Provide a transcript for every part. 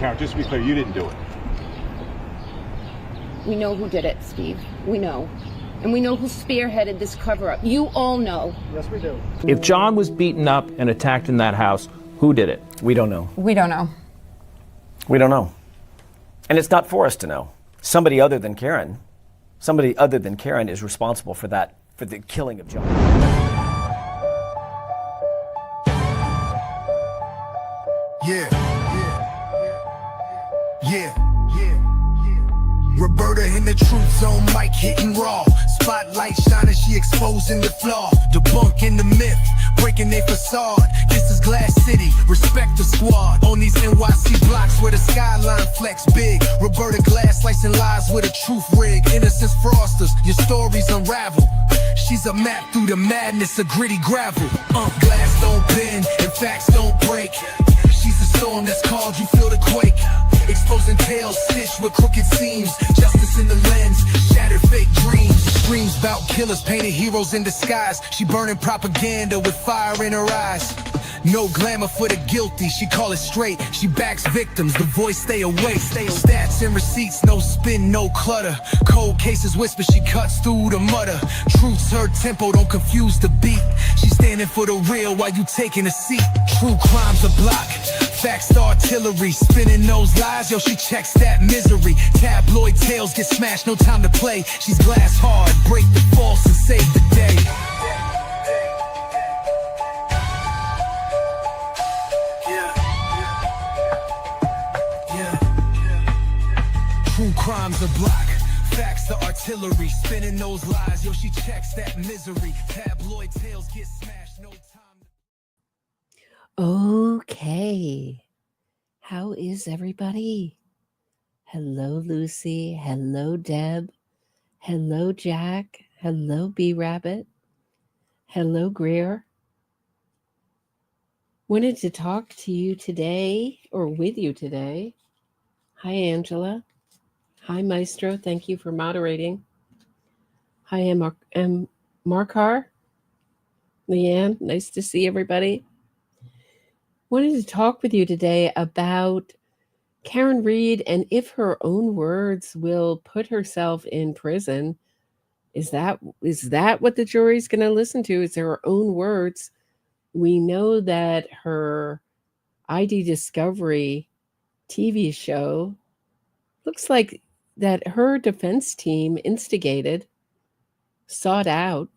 Karen, just to be clear, you didn't do it. We know who did it, Steve. We know. And we know who spearheaded this cover-up. You all know. Yes, we do. If John was beaten up and attacked in that house, who did it? We don't know. We don't know. We don't know. And it's not for us to know. Somebody other than Karen is responsible for that, for the killing of John. Yeah. Roberta in the truth zone, mic hitting raw. Spotlight shining, she exposing the flaw. Debunking the myth, breaking their facade. This is Glass City, respect the squad. On these NYC blocks where the skyline flex big. Roberta Glass slicing lies with a truth rig. Innocence frosters, your stories unravel. She's a map through the madness of gritty gravel. Glass don't bend and facts don't break. She's a storm that's called, you feel the quake. Exposing tales stitched with crooked seams. Justice in the lens, shattered fake dreams. Screams about killers, painted heroes in disguise. She burning propaganda with fire in her eyes. No glamour for the guilty, she call it straight. She backs victims, the voice stay awake. Stats and receipts, no spin, no clutter. Cold cases whisper, she cuts through the mutter. Truth's her tempo, don't confuse the beat. She's standing for the real while you taking a seat. True crime's a block, facts the artillery. Spinning those lies, yo, she checks that misery. Tabloid tales get smashed, no time to play. She's glass hard, break the false and save the day. True crime's a block, facts the artillery. Spinning those lies, yo, she checks that misery. Tabloid tales get smashed, no time. Okay. How is everybody? Hello, Lucy. Hello, Deb. Hello, Jack. Hello, B-Rabbit. Hello, Greer. Wanted to talk to you today, or with you today. Hi, Angela. Hi, Maestro. Thank you for moderating. Hi, Markar. Leanne, nice to see everybody. Wanted to talk with you today about Karen Read and if her own words will put herself in prison. Is that what the jury's going to listen to? Is her own words? We know that her ID Discovery TV show looks like that her defense team instigated, sought out,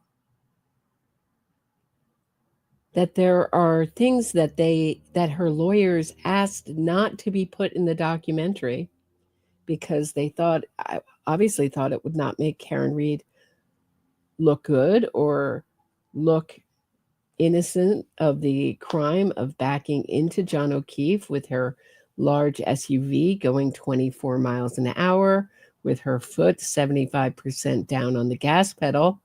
that there are things that her lawyers asked not to be put in the documentary because they obviously thought it would not make Karen Read look good or look innocent of the crime of backing into John O'Keefe with her large SUV going 24 miles an hour with her foot 75% down on the gas pedal.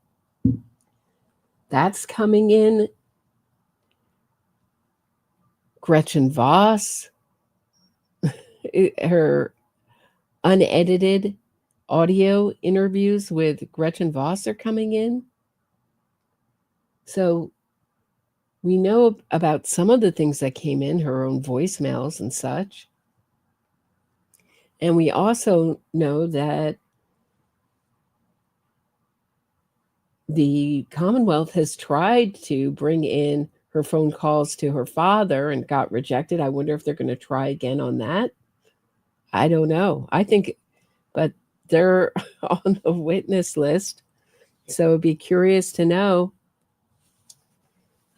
That's coming in. Gretchen Voss, her unedited audio interviews with Gretchen Voss are coming in. So we know about some of the things that came in, her own voicemails and such. And we also know that the Commonwealth has tried to bring in her phone calls to her father and got rejected. I wonder if they're going to try again on that. I don't know. But they're on the witness list. So it'd be curious to know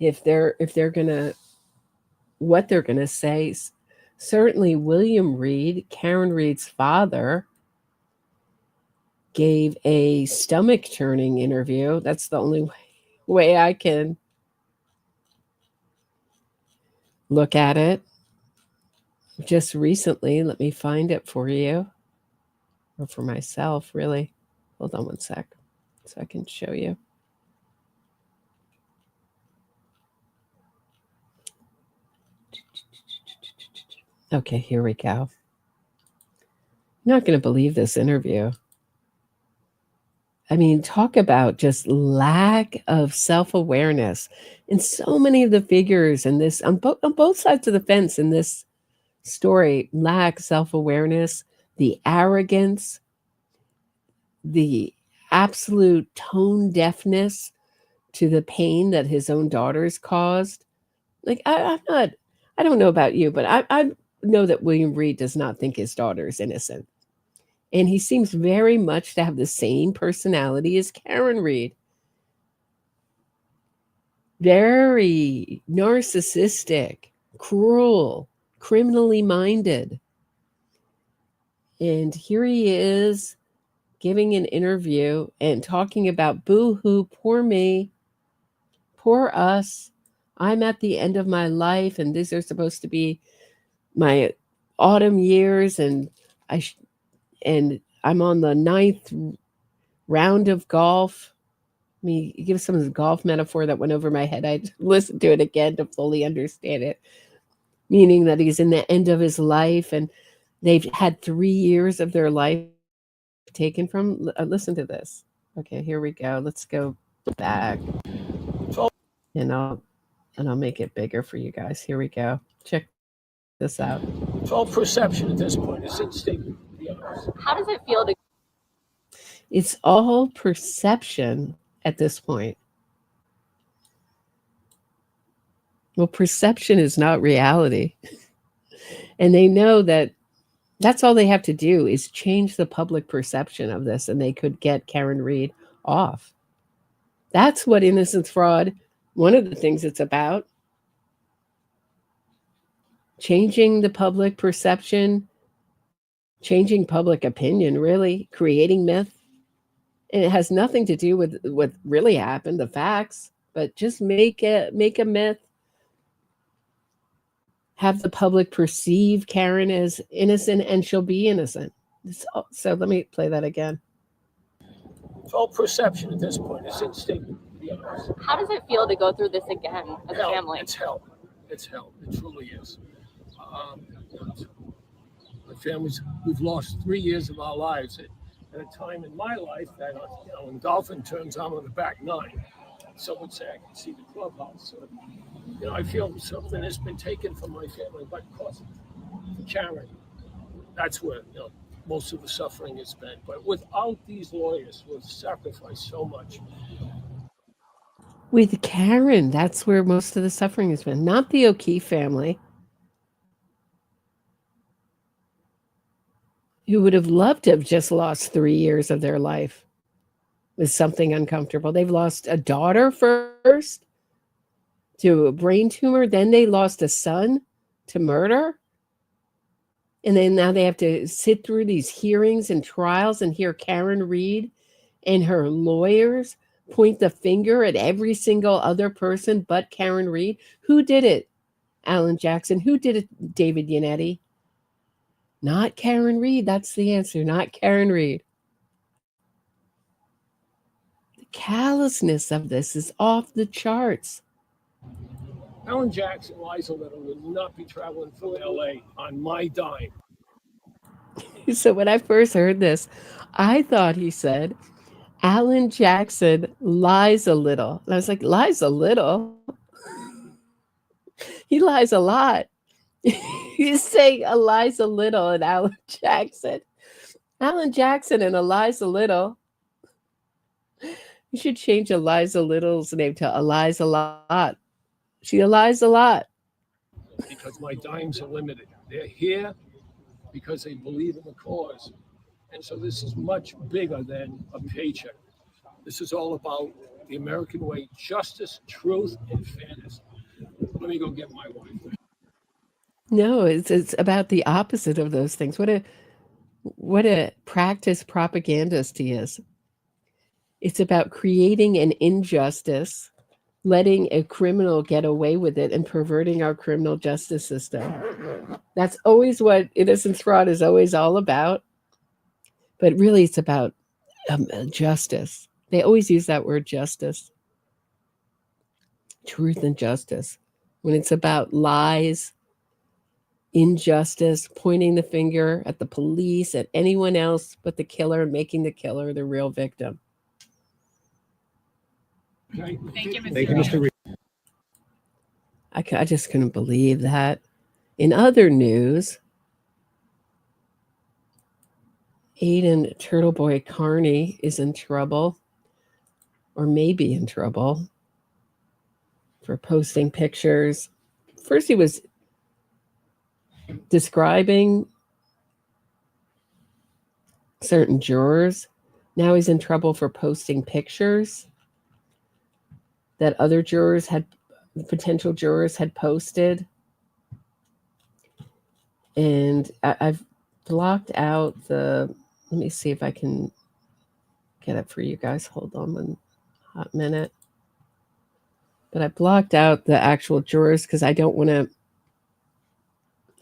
if they're gonna, what they're gonna say. Certainly William Read, Karen Read's father, gave a stomach churning interview. That's the only way I can look at it. Just recently, let me find it for you, or for myself, really. Hold on one sec so I can show you. Okay, here we go. You're not going to believe this interview. I mean, talk about just lack of self-awareness in so many of the figures in this, on both sides of the fence in this story lacks self-awareness, the arrogance, the absolute tone deafness to the pain that his own daughters caused. Like, I don't know about you, but I know that William Reed does not think his daughter is innocent. And he seems very much to have the same personality as Karen Reed. Very narcissistic, cruel, criminally minded. And here he is giving an interview and talking about boo-hoo, poor me, poor us. I'm at the end of my life, and these are supposed to be my autumn years, and I'm on the 9th round of golf. Let me give some golf metaphor that went over my head. I listened to it again to fully understand it, meaning that he's in the end of his life, and they've had 3 years of their life taken from. Listen to this. Okay, here we go. Let's go back, and I'll make it bigger for you guys. Here we go. Check this out. It's all perception at this point. It's instinct, to be honest. How does it feel to? It's all perception at this point. Well, perception is not reality. And they know that that's all they have to do is change the public perception of this, and they could get Karen Reed off. That's what innocence fraud, one of the things it's about. Changing the public perception, changing public opinion, really, creating myth. And it has nothing to do with what really happened, the facts, but just make a myth. Have the public perceive Karen as innocent, and she'll be innocent. So let me play that again. It's all perception at this point. It's instinct, to be honest. How does it feel to go through this again as a family? It's hell. It's hell. It truly is. My family's, we've lost 3 years of our lives at a time in my life that, in dolphin terms, I'm on the back nine. Some would say I can see the clubhouse. So, I feel something has been taken from my family, but because of Karen, that's where, most of the suffering has been. But without these lawyers who have sacrificed so much. With Karen, that's where most of the suffering has been, not the O'Keefe family, who would have loved to have just lost 3 years of their life with something uncomfortable. They've lost a daughter first to a brain tumor, then they lost a son to murder. And then now they have to sit through these hearings and trials and hear Karen Reed and her lawyers point the finger at every single other person but Karen Reed. Who did it? Alan Jackson. Who did it? David Yannetti. Not Karen Reed. That's the answer. Not Karen Reed. The callousness of this is off the charts. Alan Jackson, Liza Little would not be traveling from LA on my dime. So when I first heard this, I thought he said, Alan Jackson lies a little. And I was like, lies a little? He lies a lot. He's saying Eliza Little and Alan Jackson. Alan Jackson and Eliza Little. You should change Eliza Little's name to Eliza Lot. She lies a lot. Because my dimes are limited. They're here because they believe in the cause. And so this is much bigger than a paycheck. This is all about the American way, justice, truth, and fairness. Let me go get my wife. No, it's about the opposite of those things. What a practice propagandist he is. It's about creating an injustice, letting a criminal get away with it, and perverting our criminal justice system. That's always what innocence fraud is always all about. But really, it's about justice. They always use that word justice. Truth and justice. When it's about lies, injustice, pointing the finger at the police, at anyone else but the killer, and making the killer the real victim. Thank you, Mr. Reed. I just couldn't believe that. In other news, Aiden Turtleboy Carney is in trouble, or may be in trouble, for posting pictures. First, he was describing certain jurors. Now he's in trouble for posting pictures that other jurors had, potential jurors had posted. And I've blocked out the, let me see if I can get it for you guys. Hold on one hot minute. But I blocked out the actual jurors because I don't want to,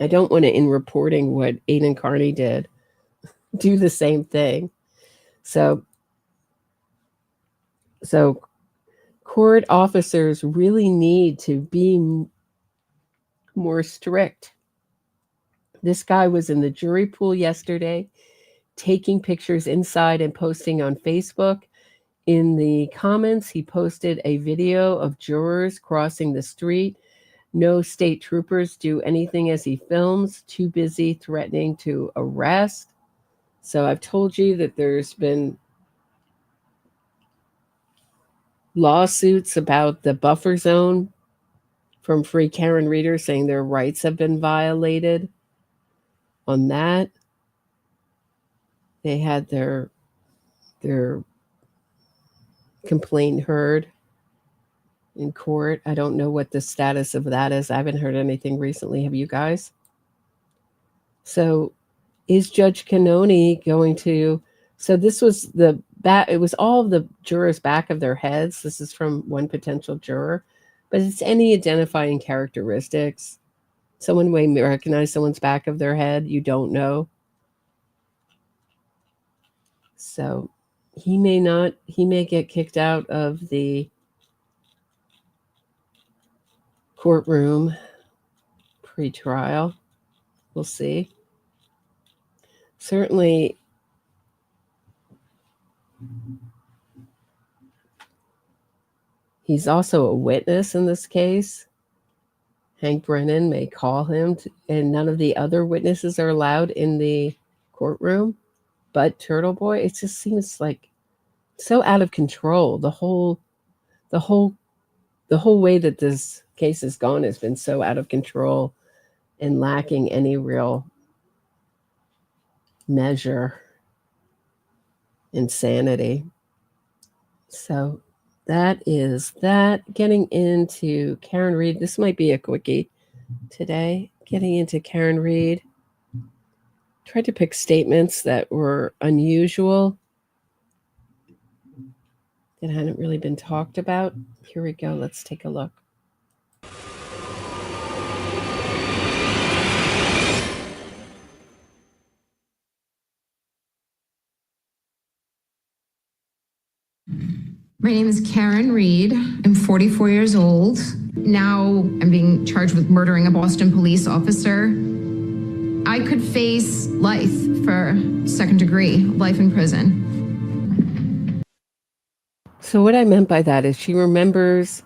in reporting what Aiden Carney did, do the same thing. So court officers really need to be more strict. This guy was in the jury pool yesterday, taking pictures inside and posting on Facebook. In the comments, he posted a video of jurors crossing the street. No state troopers do anything as he films, too busy threatening to arrest. So I've told you that there's been lawsuits about the buffer zone from Free Karen readers saying their rights have been violated. On that, they had their complaint heard in court. I don't know what the status of that is. I haven't heard anything recently. Have you guys? So is Judge Cannoni going to, so this was the back, it was all of the jurors' back of their heads. This is from one potential juror, but it's any identifying characteristics. Someone may recognize someone's back of their head. You don't know. So he may get kicked out of the courtroom pre-trial. We'll see. Certainly, he's also a witness in this case. Hank Brennan may call him, and none of the other witnesses are allowed in the courtroom. But Turtle Boy, it just seems like so out of control. The whole way that this case has gone has been so out of control and lacking any real measure insanity. So that is that. Getting into Karen Read. This might be a quickie today. Getting into Karen Read. Tried to pick statements that were unusual, that hadn't really been talked about. Here we go. Let's take a look. My name is Karen Read. I'm 44 years old. Now I'm being charged with murdering a Boston police officer. I could face life for second degree, life in prison. So what I meant by that is she remembers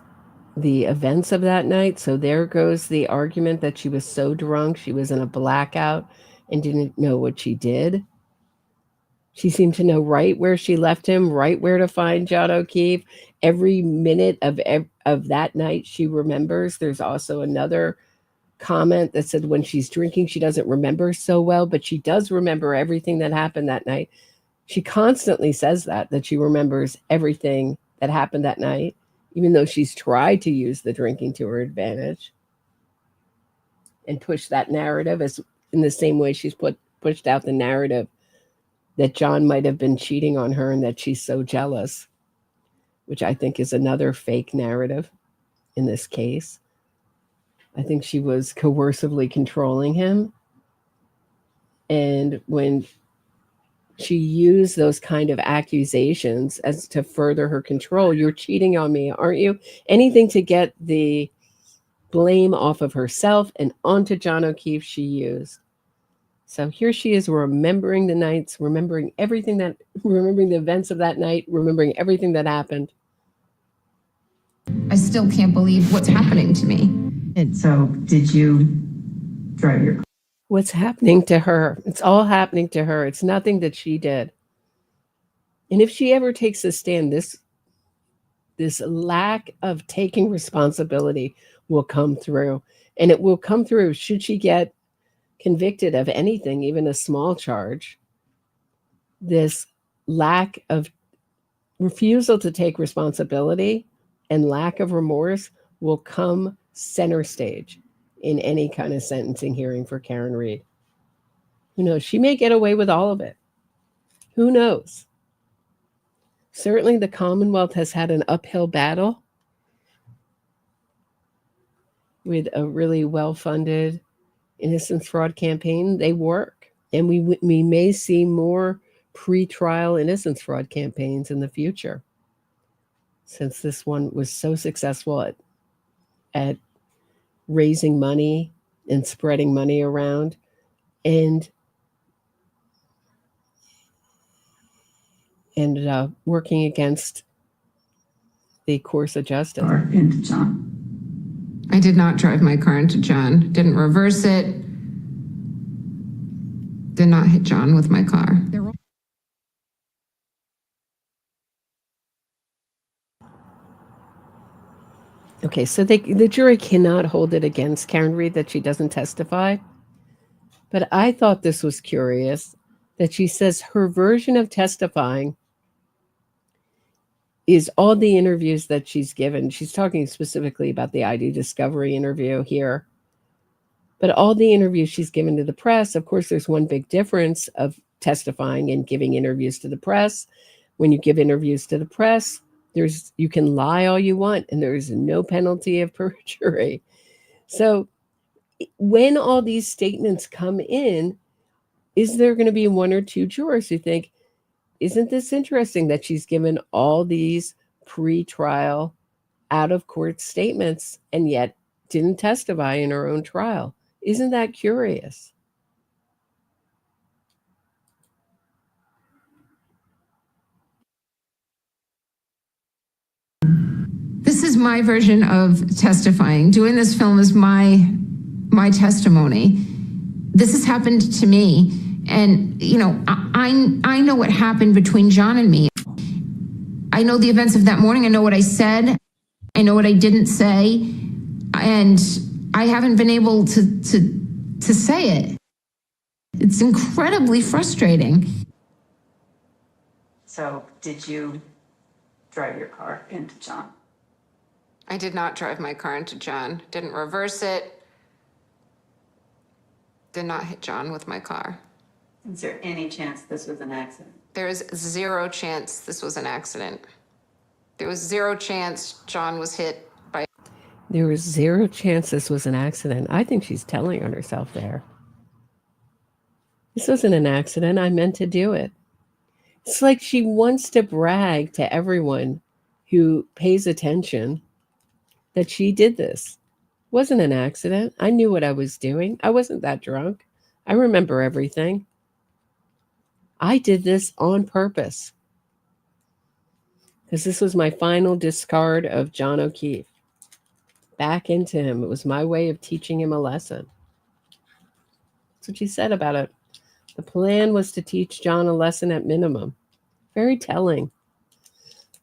the events of that night. So there goes the argument that she was so drunk, she was in a blackout and didn't know what she did. She seemed to know right where she left him, right where to find John O'Keefe. Every minute of that night she remembers. There's also another comment that said when she's drinking, she doesn't remember so well, but she does remember everything that happened that night. She constantly says that she remembers everything that happened that night, even though she's tried to use the drinking to her advantage and push that narrative as in the same way she's pushed out the narrative that John might have been cheating on her and that she's so jealous, which I think is another fake narrative in this case. I think she was coercively controlling him. And when she used those kind of accusations as to further her control, you're cheating on me, aren't you? Anything to get the blame off of herself and onto John O'Keefe she used. So here she is remembering the nights, remembering the events of that night, remembering everything that happened. I still can't believe what's happening to me. And so did you drive your car? What's happening to her? It's all happening to her. It's nothing that she did. And if she ever takes a stand, this lack of taking responsibility will come through. And it will come through should she get convicted of anything, even a small charge. This lack of refusal to take responsibility and lack of remorse will come center stage in any kind of sentencing hearing for Karen Read. Who knows? She may get away with all of it. Who knows? Certainly the Commonwealth has had an uphill battle with a really well-funded innocence fraud campaign. They work. And we may see more pre-trial innocence fraud campaigns in the future, since this one was so successful at raising money and spreading money around and working against the course of justice. Car into John. I did not drive my car into John. Didn't reverse it. Did not hit John with my car. Okay, so the jury cannot hold it against Karen Read that she doesn't testify. But I thought this was curious that she says her version of testifying is all the interviews that she's given. She's talking specifically about the ID discovery interview here. But all the interviews she's given to the press, of course, there's one big difference of testifying and giving interviews to the press. When you give interviews to the press, you can lie all you want, and there's no penalty of perjury. So when all these statements come in, is there going to be one or two jurors who think, isn't this interesting that she's given all these pre-trial out-of-court statements and yet didn't testify in her own trial? Isn't that curious? This is my version of testifying. Doing this film is my testimony. This has happened to me. And, you know, I know what happened between John and me. I know the events of that morning. I know what I said. I know what I didn't say. And I haven't been able to say it. It's incredibly frustrating. So did you drive your car into John? I did not drive my car into John. Didn't reverse it. Did not hit John with my car. Is there any chance this was an accident? There is zero chance this was an accident. There was zero chance John was hit by. There was zero chance this was an accident. I think she's telling on herself there. This wasn't an accident. I meant to do it. It's like she wants to brag to everyone who pays attention that she did this. It wasn't an accident. I knew what I was doing. I wasn't that drunk. I remember everything. I did this on purpose because this was my final discard of John O'Keefe. Back into him. It was my way of teaching him a lesson. That's what she said about it. The plan was to teach John a lesson at minimum. Very telling.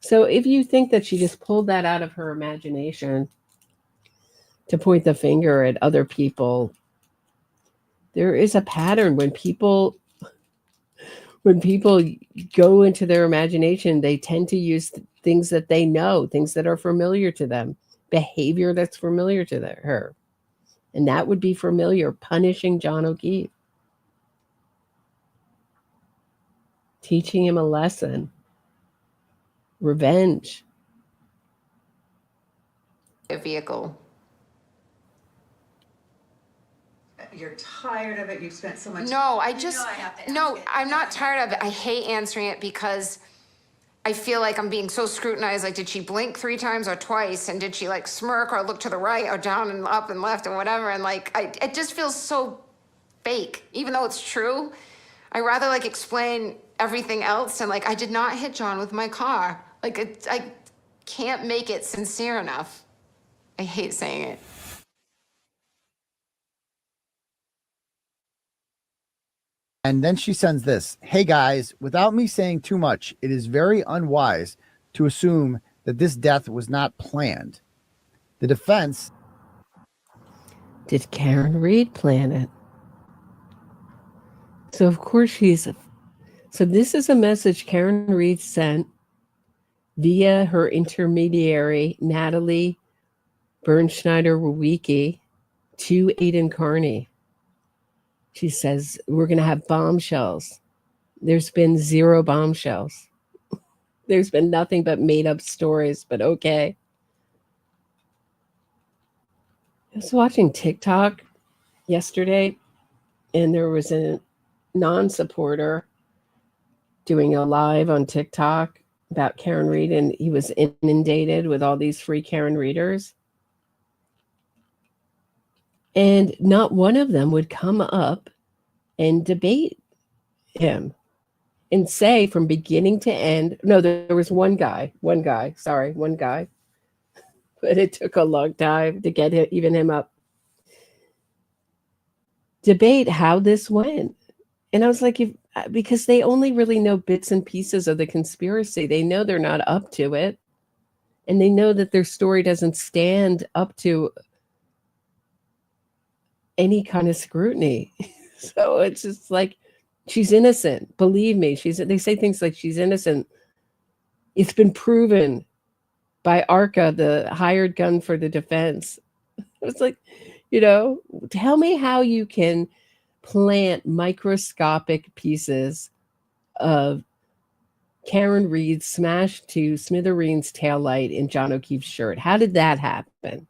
So if you think that she just pulled that out of her imagination to point the finger at other people, there is a pattern when people go into their imagination, they tend to use things that they know, things that are familiar to them, behavior that's familiar to her. And that would be familiar, punishing John O'Keefe, teaching him a lesson, revenge. A vehicle. You're tired of it. You've spent so much. No, I have to no, ask it. I'm not tired of it. I hate answering it because I feel like I'm being so scrutinized. Like, did she blink 3 times or twice? And did she like smirk or look to the right or down and up and left and whatever? And like, it just feels so fake, even though it's true. I rather like explain everything else. And like, I did not hit John with my car. Like, I can't make it sincere enough. I hate saying it. And then she sends this. Hey guys, without me saying too much, it is very unwise to assume that this death was not planned. The defense. Did Karen Reed plan it? So of course so this is a message Karen Reed sent via her intermediary, Natalie Bernschneider-Wicki, to Aidan Carney. She says, we're going to have bombshells. There's been 0 bombshells. There's been nothing but made up stories, but okay. I was watching TikTok yesterday, and there was a non-supporter doing a live on TikTok about Karen Reed, and he was inundated with all these free Karen Readers. And not one of them would come up and debate him and say from beginning to end. No, there was one guy, but it took a long time to get him up. Debate how this went. And I was like, because they only really know bits and pieces of the conspiracy. They know they're not up to it. And they know that their story doesn't stand up to any kind of scrutiny. So it's just like, she's innocent. Believe me, they say things like she's innocent. It's been proven by ARCA, the hired gun for the defense. It's like, tell me how you can plant microscopic pieces of Karen Reed smashed to smithereens taillight in John O'Keefe's shirt. How did that happen?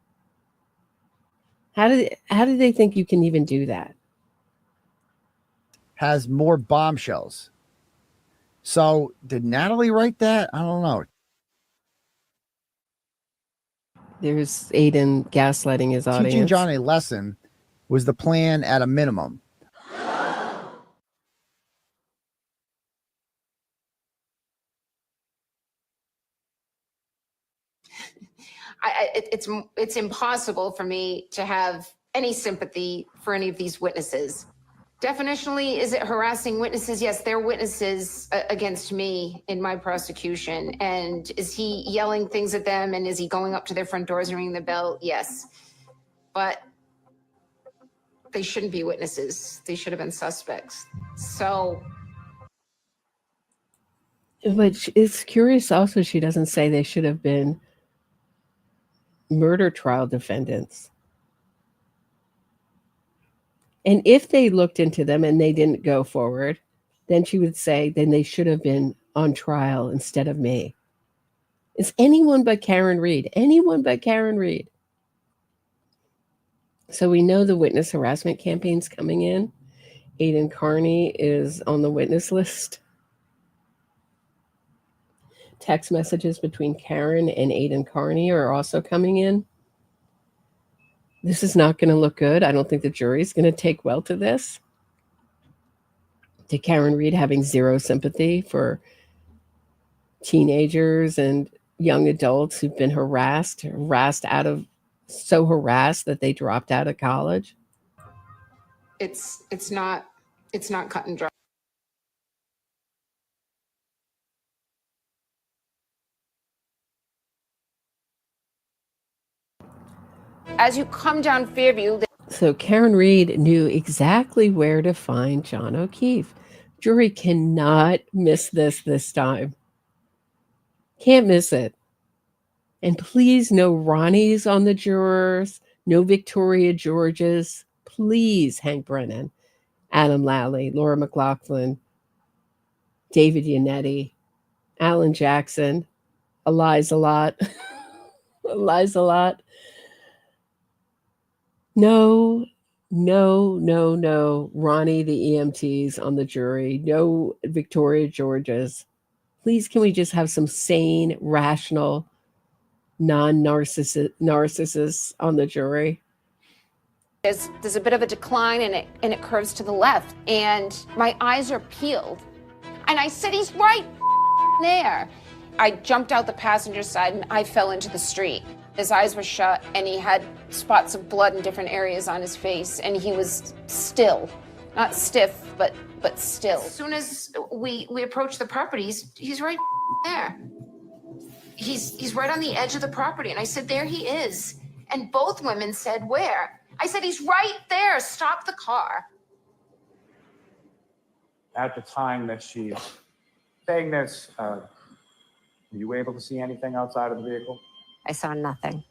How do they think you can even do that? Has more bombshells. So did Natalie write that? I don't know. There's Aidan gaslighting his audience. Teaching John a lesson was the plan at a minimum. It's impossible for me to have any sympathy for any of these witnesses. Definitionally, is it harassing witnesses? Yes, they're witnesses against me in my prosecution. And is he yelling things at them? And is he going up to their front doors and ringing the bell? Yes. But they shouldn't be witnesses. They should have been suspects. So. But it's curious also, she doesn't say they should have been murder trial defendants. And if they looked into them and they didn't go forward, then she would say, then they should have been on trial instead of me. It's anyone but Karen Reed. Anyone but Karen Reed. So we know the witness harassment campaign's coming in. Aidan Carney is on the witness list. Text messages between Karen and Aidan Carney are also coming in. This is not going to look good. I don't think the jury's going to take well to this. To Karen Reed having 0 sympathy for teenagers and young adults who've been harassed that they dropped out of college. It's not cut and dry. As you come down Fairview. So Karen Reed knew exactly where to find John O'Keefe. Jury cannot miss this time. Can't miss it. And please, no Ronnies on the jurors, no Victoria Georges. Please, Hank Brennan, Adam Lally, Laura McLaughlin, David Yannetti, Alan Jackson, Eliza Lott. Eliza Lott. No, Ronnie, the EMTs on the jury. No Victoria Georges. Please, can we just have some sane, rational, non-narcissists on the jury? There's a bit of a decline and it curves to the left. And my eyes are peeled. And I said, he's right there. I jumped out the passenger side and I fell into the street. His eyes were shut and he had spots of blood in different areas on his face. And he was still, not stiff, but still. As soon as we approach the property, he's right there. He's right on the edge of the property. And I said, there he is. And both women said, where? I said, he's right there. Stop the car. At the time that she's saying this, were you able to see anything outside of the vehicle? I saw nothing.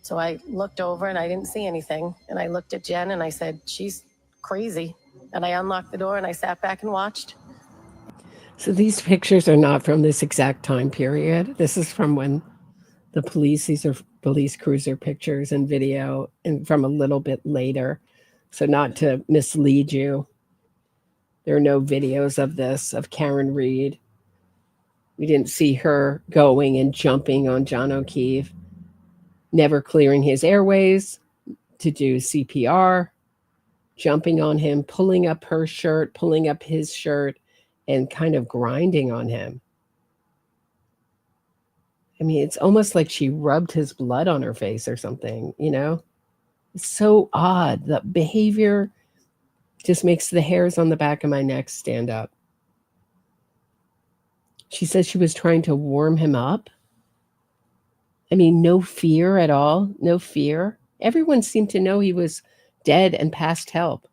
So I looked over and I didn't see anything. And I looked at Jen and I said, she's crazy. And I unlocked the door and I sat back and watched. So these pictures are not from this exact time period. This is from when these are police cruiser pictures and video, and from a little bit later. So not to mislead you, there are no videos of this, of Karen Reed. We didn't see her going and jumping on John O'Keefe, never clearing his airways to do CPR, jumping on him, pulling up her shirt, pulling up his shirt, and kind of grinding on him. I mean, it's almost like she rubbed his blood on her face or something, you know? It's so odd. The behavior just makes the hairs on the back of my neck stand up. She says she was trying to warm him up. I mean, no fear at all. No fear. Everyone seemed to know he was dead and past help.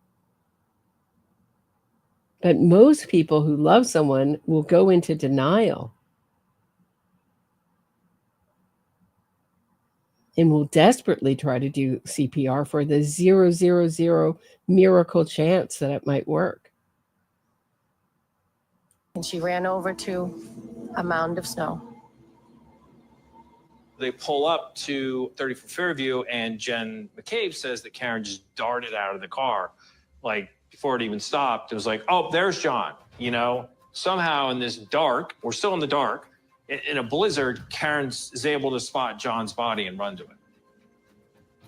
But most people who love someone will go into denial and will desperately try to do CPR for the 0.000 miracle chance that it might work. And she ran over to a mound of snow. They pull up to 34 Fairview, and Jen McCabe says that Karen just darted out of the car. Like, before it even stopped, it was like, oh, there's John. You know, somehow in this dark, we're still in the dark, in a blizzard, Karen is able to spot John's body and run to it.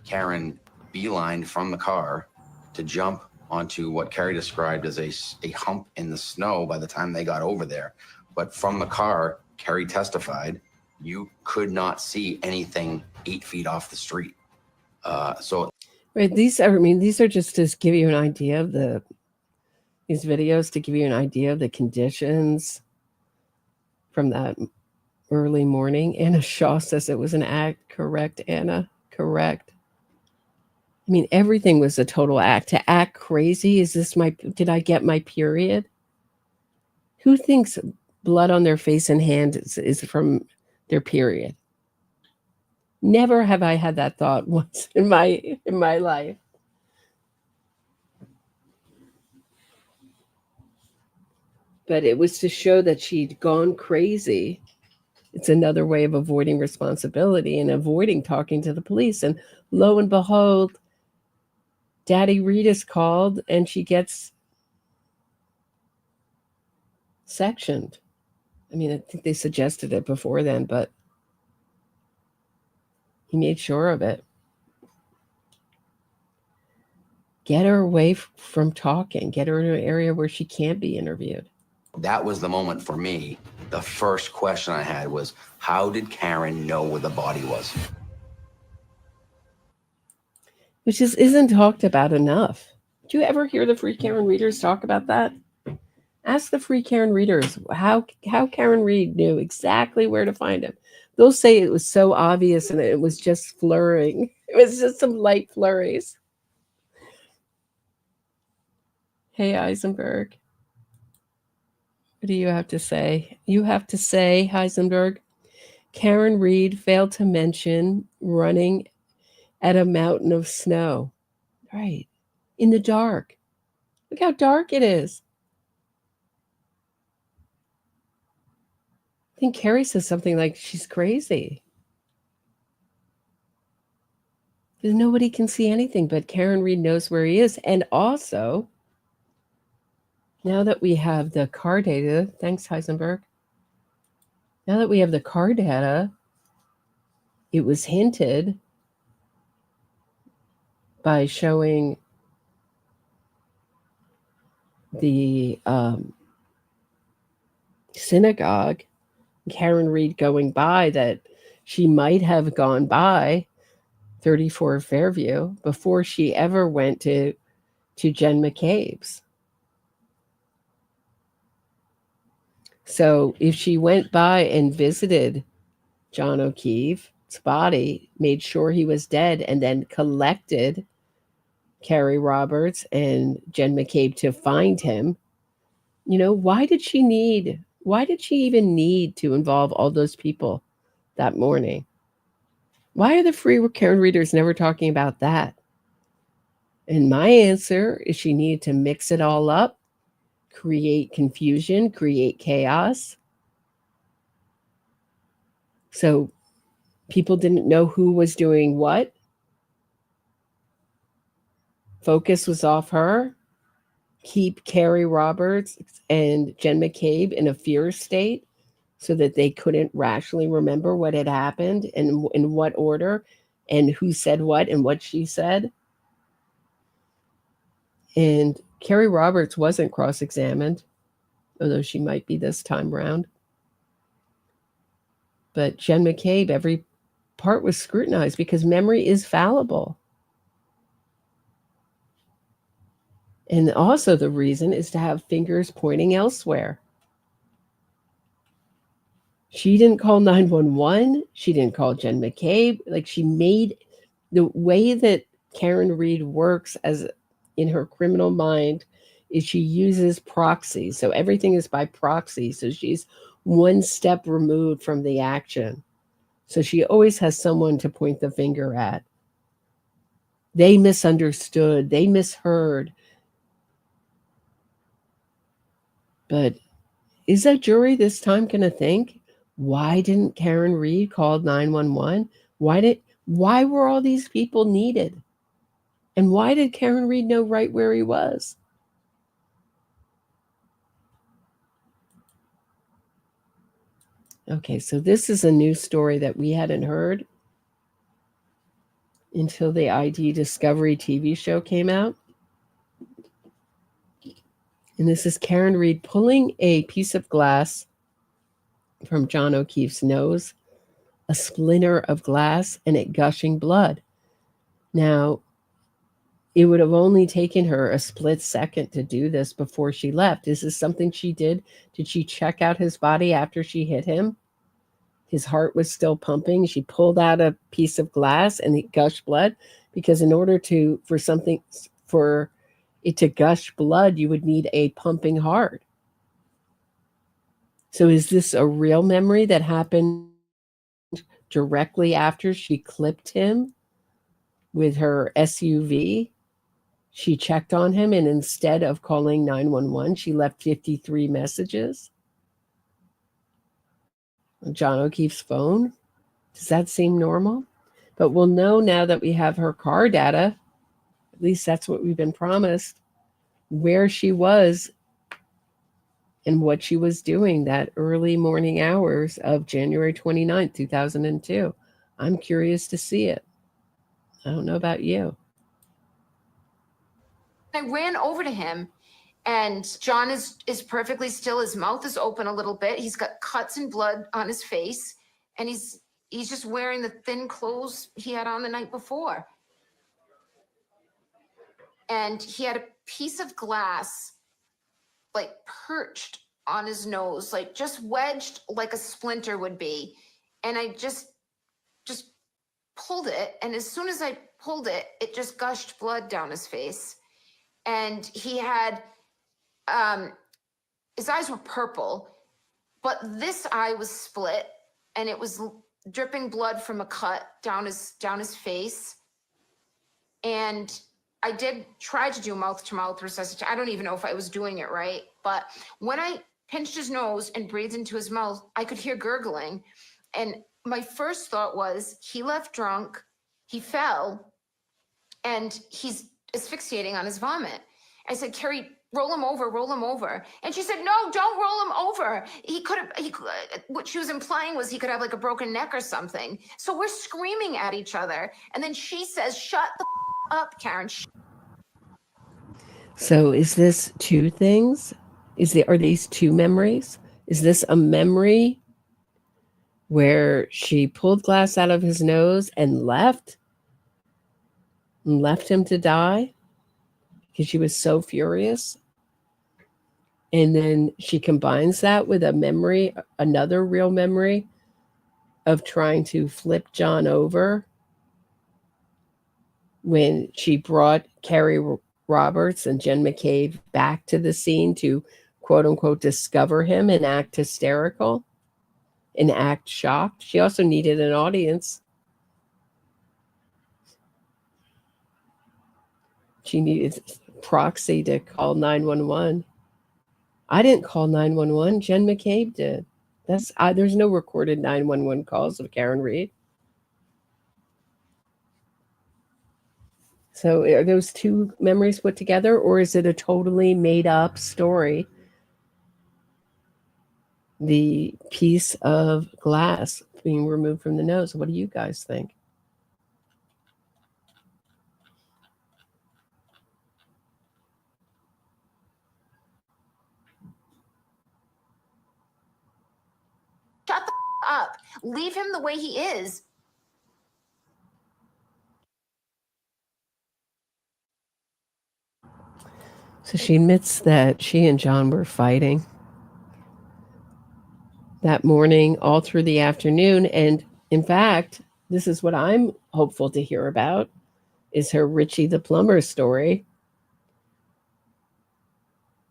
Karen beelined from the car to jump onto what Carrie described as a hump in the snow by the time they got over there. But from the car, Carrie testified, you could not see anything 8 feet off the street. Right, these are just to give you an idea of these videos, to give you an idea of the conditions from that early morning. Anna Shaw says it was an act. Correct, Anna. Correct. I mean, everything was a total act. To act crazy, did I get my period? Who thinks blood on their face and hand is from their period? Never have I had that thought once in my life. But it was to show that she'd gone crazy. It's another way of avoiding responsibility and avoiding talking to the police. And lo and behold, Daddy Reed is called and she gets sectioned. I mean, I think they suggested it before then, but he made sure of it. Get her away from talking. Get her in an area where she can't be interviewed. That was the moment for me. The first question I had was, how did Karen know where the body was? Which isn't talked about enough. Do you ever hear the Free Karen readers talk about that? Ask the Free Karen readers how Karen Reed knew exactly where to find him. They'll say it was so obvious and it was just flurrying. It was just some light flurries. Hey, Eisenberg. What do you have to say? You have to say, Heisenberg, Karen Reed failed to mention running at a mountain of snow. Right. In the dark. Look how dark it is. I think Carrie says something like she's crazy. Because nobody can see anything, but Karen Reed knows where he is. And also, now that we have the car data, thanks, Heisenberg. Now that we have the car data, it was hinted by showing the synagogue, Karen Reed going by, that she might have gone by 34 Fairview before she ever went to Jen McCabe's. So if she went by and visited John O'Keefe's body, made sure he was dead, and then collected Carrie Roberts and Jen McCabe to find him, why did she even need to involve all those people that morning? Why are the free Karen readers never talking about that? And my answer is she needed to mix it all up, create confusion, create chaos. So people didn't know who was doing what. Focus was off her. Keep Carrie Roberts and Jen McCabe in a fear state so that they couldn't rationally remember what had happened and in what order and who said what and what she said. And Carrie Roberts wasn't cross-examined, although she might be this time round. But Jen McCabe, every part was scrutinized because memory is fallible. And also the reason is to have fingers pointing elsewhere. She didn't call 911. She didn't call Jen McCabe. Like, she made the way that Karen Reed works as in her criminal mind is she uses proxy. So everything is by proxy. So she's one step removed from the action. So she always has someone to point the finger at. They misunderstood. They misheard. But is that jury this time going to think, why didn't Karen Reed call 911? Why were all these people needed? And why did Karen Reed know right where he was? Okay, so this is a new story that we hadn't heard until the ID Discovery TV show came out. And this is Karen Reed pulling a piece of glass from John O'Keefe's nose, a splinter of glass, and it gushing blood. Now, it would have only taken her a split second to do this before she left. Is this something she did? Did she check out his body after she hit him? His heart was still pumping. She pulled out a piece of glass and it gushed blood, because in order for it to gush blood, you would need a pumping heart. So is this a real memory that happened directly after she clipped him with her SUV? She checked on him, and instead of calling 911, she left 53 messages on John O'Keefe's phone. Does that seem normal? But we'll know now that we have her car data, at least that's what we've been promised, where she was and what she was doing that early morning hours of January 29th, 2002. I'm curious to see it. I don't know about you. I ran over to him, and John is perfectly still. His mouth is open a little bit. He's got cuts and blood on his face, and he's just wearing the thin clothes he had on the night before. And he had a piece of glass, like, perched on his nose, like just wedged like a splinter would be. And I just pulled it. And as soon as I pulled it, it just gushed blood down his face. And he had, his eyes were purple, but this eye was split, and it was dripping blood from a cut down his face. And I did try to do mouth-to-mouth resuscitation. I don't even know if I was doing it right, but when I pinched his nose and breathed into his mouth, I could hear gurgling. And my first thought was, he left drunk, he fell, and he's asphyxiating on his vomit. I said, Carrie, roll him over. And she said, no, don't roll him over. What she was implying was he could have like a broken neck or something. So we're screaming at each other. And then she says, shut the up, Karen. So is this two things? Are these two memories? Is this a memory where she pulled glass out of his nose and left him to die because she was so furious? And then she combines that with a memory, another real memory of trying to flip John over when she brought Carrie Roberts and Jen McCabe back to the scene to quote unquote discover him and act hysterical and act shocked. She also needed an audience. She needed proxy to call 911. I didn't call 911. Jen McCabe did. There's no recorded 911 calls of Karen Reed. So are those two memories put together, or is it a totally made up story? The piece of glass being removed from the nose. What do you guys think? Shut the up. Leave him the way he is. So she admits that she and John were fighting that morning all through the afternoon. And in fact, this is what I'm hopeful to hear about, is her Richie the plumber story,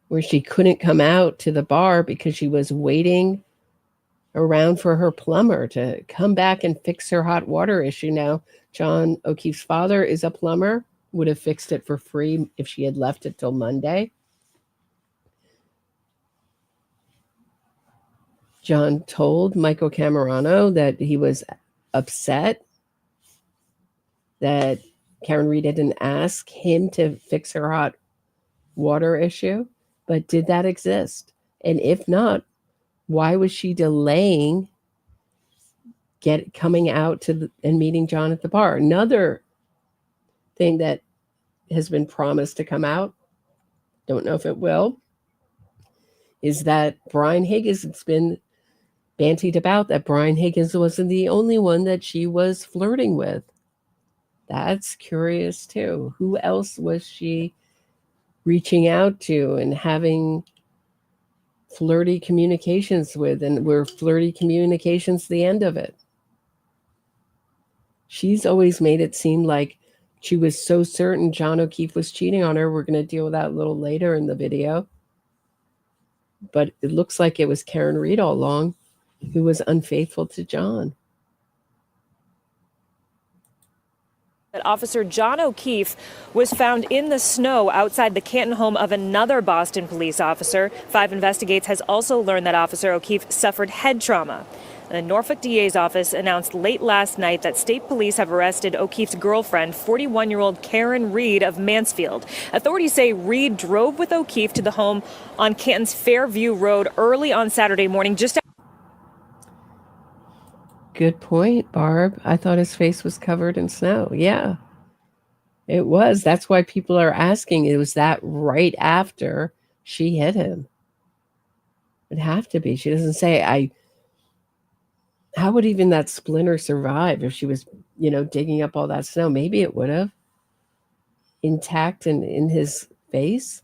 where she couldn't come out to the bar because she was waiting around for her plumber to come back and fix her hot water issue. Now, John O'Keefe's father is a plumber, would have fixed it for free if she had left it till Monday. John told Michael Camerano that he was upset that Karen Reed didn't ask him to fix her hot water issue, but did that exist? And if not, why was she delaying coming out and meeting John at the bar? Another thing that has been promised to come out, don't know if it will, is that Brian Higgins, it's been bantied about that Brian Higgins wasn't the only one that she was flirting with. That's curious too. Who else was she reaching out to and having flirty communications with, and were flirty communications the end of it? She's always made it seem like she was so certain John O'Keefe was cheating on her. We're going to deal with that a little later in the video. But it looks like it was Karen Reed all along who was unfaithful to John. That Officer John O'Keefe was found in the snow outside the Canton home of another Boston police officer. 5 Investigates has also learned that Officer O'Keefe suffered head trauma. The Norfolk DA's office announced late last night that state police have arrested O'Keefe's girlfriend, 41-year-old Karen Reed of Mansfield. Authorities say Reed drove with O'Keefe to the home on Canton's Fairview Road early on Saturday morning. Good point, Barb. I thought his face was covered in snow. Yeah, it was. That's why people are asking, it was that right after she hit him? It'd have to be. She doesn't say, how would even that splinter survive if she was, digging up all that snow? Maybe it would have. Intact and in his face.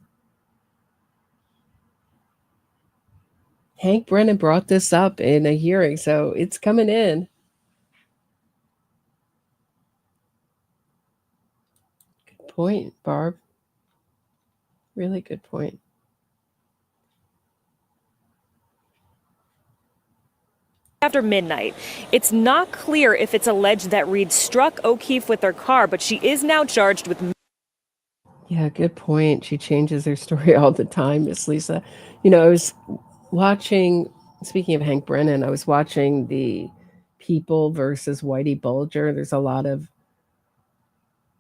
Hank Brennan brought this up in a hearing, so it's coming in. Good point, Barb. Really good point. After midnight. It's not clear if it's alleged that Reed struck O'Keefe with her car, but she is now charged with... Yeah, good point. She changes her story all the time, Miss Lisa. I was watching, speaking of Hank Brennan, I was watching the People versus Whitey Bulger. There's a lot of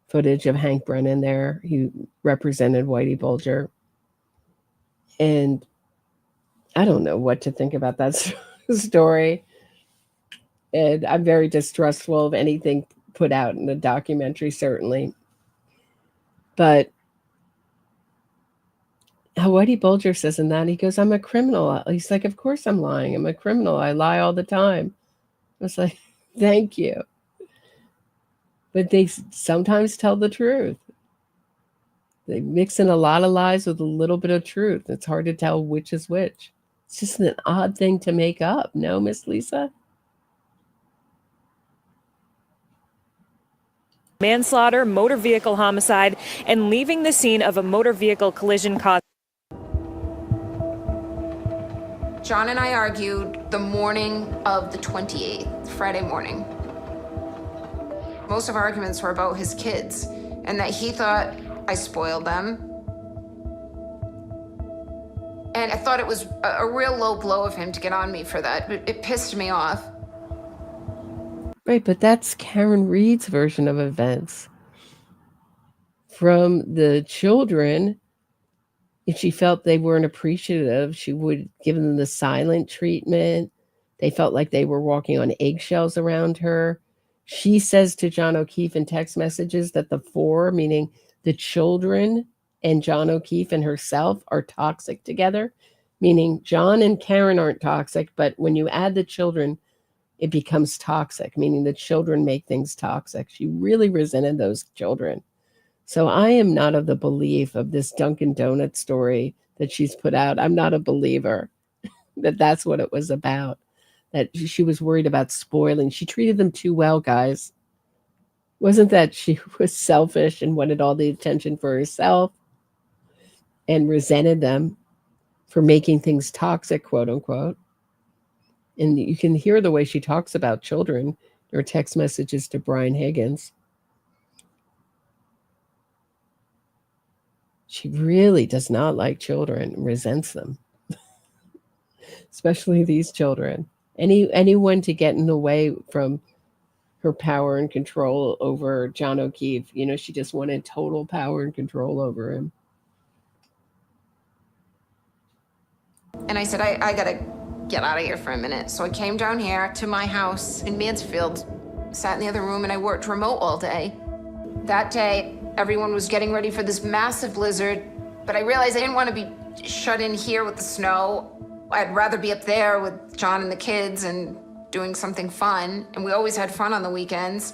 footage of Hank Brennan there. He represented Whitey Bulger. And I don't know what to think about that story. And I'm very distrustful of anything put out in the documentary, certainly. But how Whitey Bulger says in that, he goes, I'm a criminal. He's like, of course I'm lying. I'm a criminal. I lie all the time. I was like, thank you. But they sometimes tell the truth. They mix in a lot of lies with a little bit of truth. It's hard to tell which is which. It's just an odd thing to make up. No, Miss Lisa? Manslaughter, motor vehicle homicide, and leaving the scene of a motor vehicle collision caused. John and I argued the morning of the 28th, Friday morning. Most of our arguments were about his kids and that he thought I spoiled them. And I thought it was a real low blow of him to get on me for that. It pissed me off. Right, but that's Karen Reed's version of events. From the children, if she felt they weren't appreciative, she would give them the silent treatment. They felt like they were walking on eggshells around her. She says to John O'Keefe in text messages that the four, meaning the children and John O'Keefe and herself, are toxic together, meaning John and Karen aren't toxic, but when you add the children, it becomes toxic, meaning the children make things toxic. She really resented those children. So I am not of the belief of this Dunkin' Donuts story that she's put out. I'm not a believer that that's what it was about, that she was worried about spoiling. She treated them too well, guys. Wasn't that she was selfish and wanted all the attention for herself and resented them for making things toxic, quote unquote. And you can hear the way she talks about children, her text messages to Brian Higgins. She really does not like children, resents them, especially these children. Anyone to get in the way from her power and control over John O'Keefe. You know, she just wanted total power and control over him. And I said, I gotta get out of here for a minute. So I came down here to my house in Mansfield, sat in the other room, and I worked remote all day. That day, everyone was getting ready for this massive blizzard, but I realized I didn't want to be shut in here with the snow. I'd rather be up there with John and the kids and doing something fun, and we always had fun on the weekends.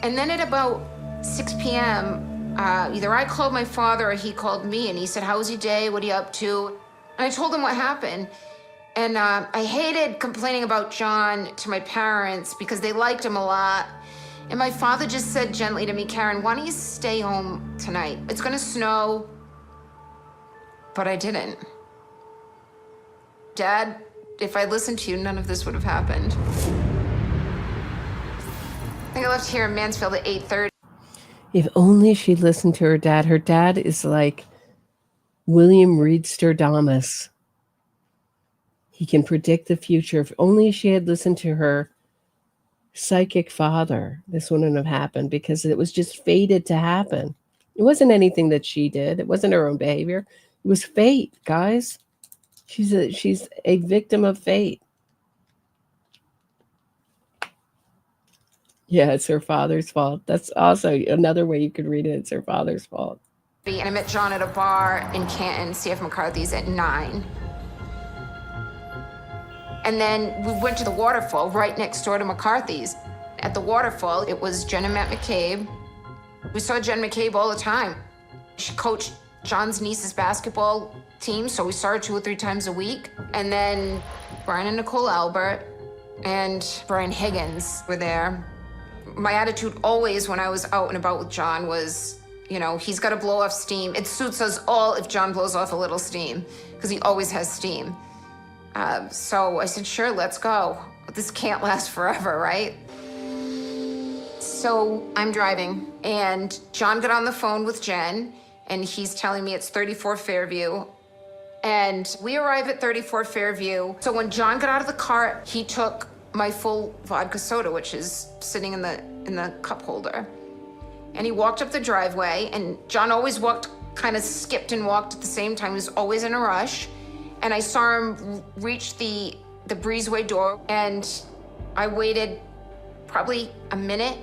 And then at about 6 p.m., either I called my father or he called me, and he said, "How was your day? What are you up to?" And I told him what happened. And I hated complaining about John to my parents because they liked him a lot. And my father just said gently to me, "Karen, why don't you stay home tonight? It's gonna snow." But I didn't. Dad, if I listened to you, none of this would have happened. I think I left here in Mansfield at 8:30. If only she listened to her dad. Her dad is like William Reedster-Damas. He can predict the future. If only she had listened to her psychic father, this wouldn't have happened, because it was just fated to happen. It wasn't anything that she did. It wasn't her own behavior. It was fate, guys. She's a victim of fate. Yeah, it's her father's fault. That's also another way you could read it. It's her father's fault. And I met John at a bar in Canton, CF McCarthy's, at 9. And then we went to the waterfall right next door to McCarthy's. At the waterfall, it was Jen and Matt McCabe. We saw Jen McCabe all the time. She coached John's niece's basketball team, so we saw her 2 or 3 times a week. And then Brian and Nicole Albert and Brian Higgins were there. My attitude always when I was out and about with John was, you know, he's got to blow off steam. It suits us all if John blows off a little steam, because he always has steam. So I said, sure, let's go. But this can't last forever, right? So I'm driving, and John got on the phone with Jen, and he's telling me it's 34 Fairview. And we arrive at 34 Fairview. So when John got out of the car, he took my full vodka soda, which is sitting in the cup holder. And he walked up the driveway, and John always kind of skipped and walked at the same time. He was always in a rush. And I saw him reach the breezeway door, and I waited probably a minute,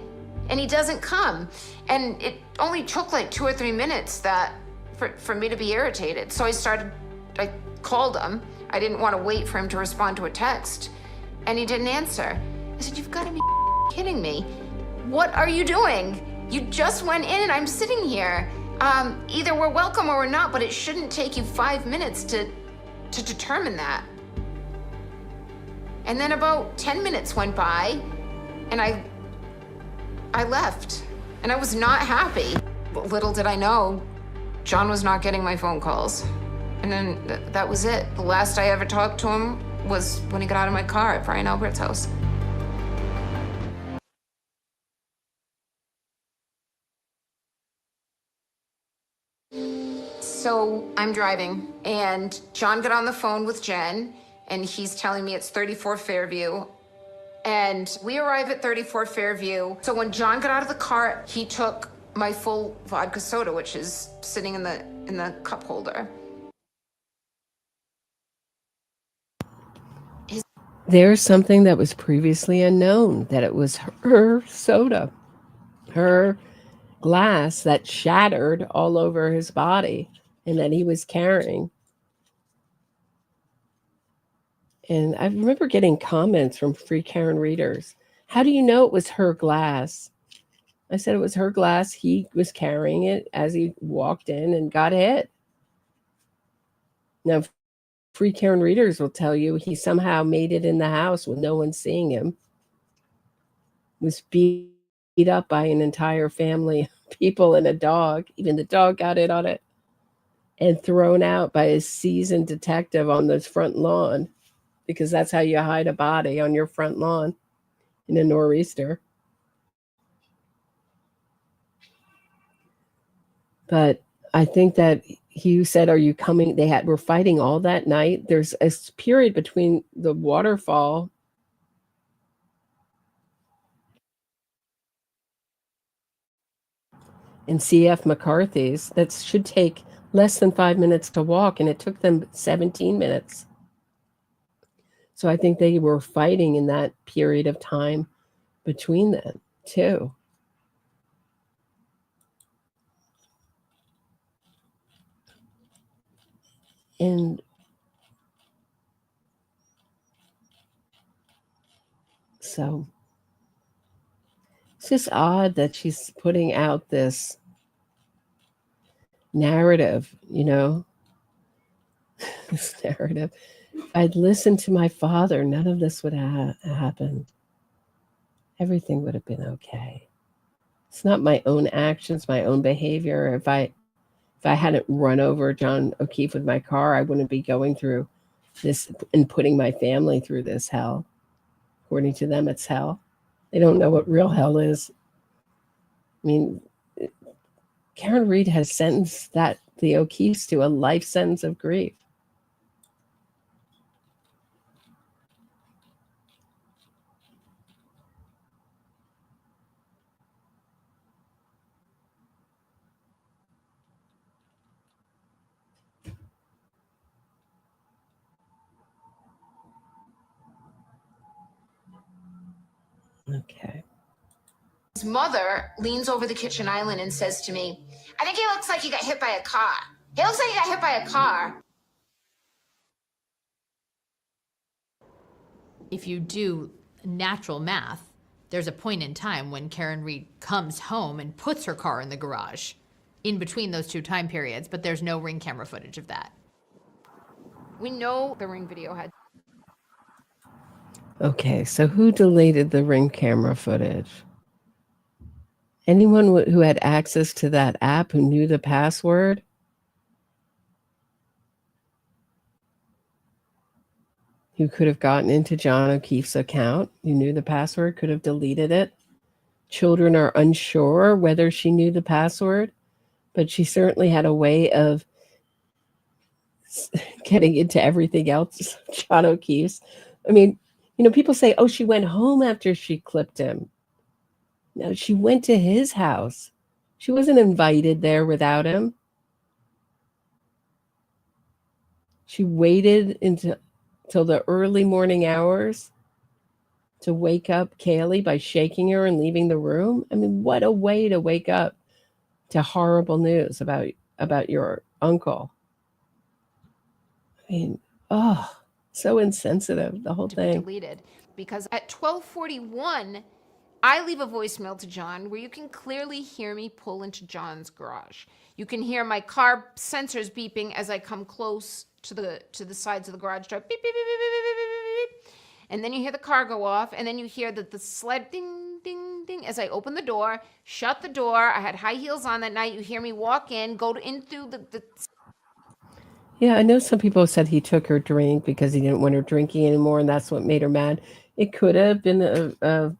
and he doesn't come. And it only took like 2 or 3 minutes for me to be irritated. So I called him. I didn't want to wait for him to respond to a text, and he didn't answer. I said, "You've got to be kidding me. What are you doing? You just went in and I'm sitting here." Either we're welcome or we're not, but it shouldn't take you 5 minutes to determine that. And then about 10 minutes went by, and I left, and I was not happy. But little did I know, John was not getting my phone calls. And then that was it. The last I ever talked to him was when he got out of my car at Brian Albert's house. So I'm driving, and John got on the phone with Jen, and he's telling me it's 34 Fairview. And we arrive at 34 Fairview. So when John got out of the car, he took my full vodka soda, which is sitting in the cup holder. There's something that was previously unknown, that it was her soda, her glass that shattered all over his body and that he was carrying. And I remember getting comments from Free Karen readers. How do you know it was her glass? I said it was her glass. He was carrying it as he walked in and got hit. Now, Free Karen readers will tell you he somehow made it in the house with no one seeing him. Was beat up by an entire family of people and a dog. Even the dog got it on it. And thrown out by a seasoned detective on the front lawn, because that's how you hide a body, on your front lawn in a nor'easter. But I think that Hugh said, are you coming? Were fighting all that night. There's a period between the waterfall and CF McCarthy's that should take less than 5 minutes to walk, and it took them 17 minutes. So I think they were fighting in that period of time between them, too. And so it's just odd that she's putting out this narrative, this narrative. If I'd listened to my father, none of this would have happened. Everything would have been okay. It's not my own actions, my own behavior. If I hadn't run over John O'Keefe with my car, I wouldn't be going through this and putting my family through this hell. According to them, it's hell. They don't know what real hell is. I mean, Karen Reed has sentenced the O'Keefes to a life sentence of grief. Okay. His mother leans over the kitchen island and says to me, I think he looks like he got hit by a car. He looks like he got hit by a car. If you do natural math, there's a point in time when Karen Reed comes home and puts her car in the garage in between those two time periods, but there's no Ring camera footage of that. We know the Ring video had. Okay, so who deleted the Ring camera footage? Anyone who had access to that app, who knew the password? Who could have gotten into John O'Keefe's account, who knew the password, could have deleted it. Children are unsure whether she knew the password, but she certainly had a way of getting into everything else, John O'Keefe's. I mean, people say, oh, she went home after she clipped him. No, she went to his house. She wasn't invited there without him. She waited until the early morning hours to wake up Kaylee by shaking her and leaving the room. I mean, what a way to wake up to horrible news about your uncle. I mean, so insensitive, the whole thing. Deleted, because at 12:41, I leave a voicemail to John where you can clearly hear me pull into John's garage. You can hear my car sensors beeping as I come close to the sides of the garage door. Beep, beep, beep, beep, beep, beep, beep, beep. And then you hear the car go off, and then you hear the sled ding, ding, ding as I open the door, shut the door. I had high heels on that night. You hear me walk in, in through the Yeah, I know some people said he took her drink because he didn't want her drinking anymore, and that's what made her mad. It could have been a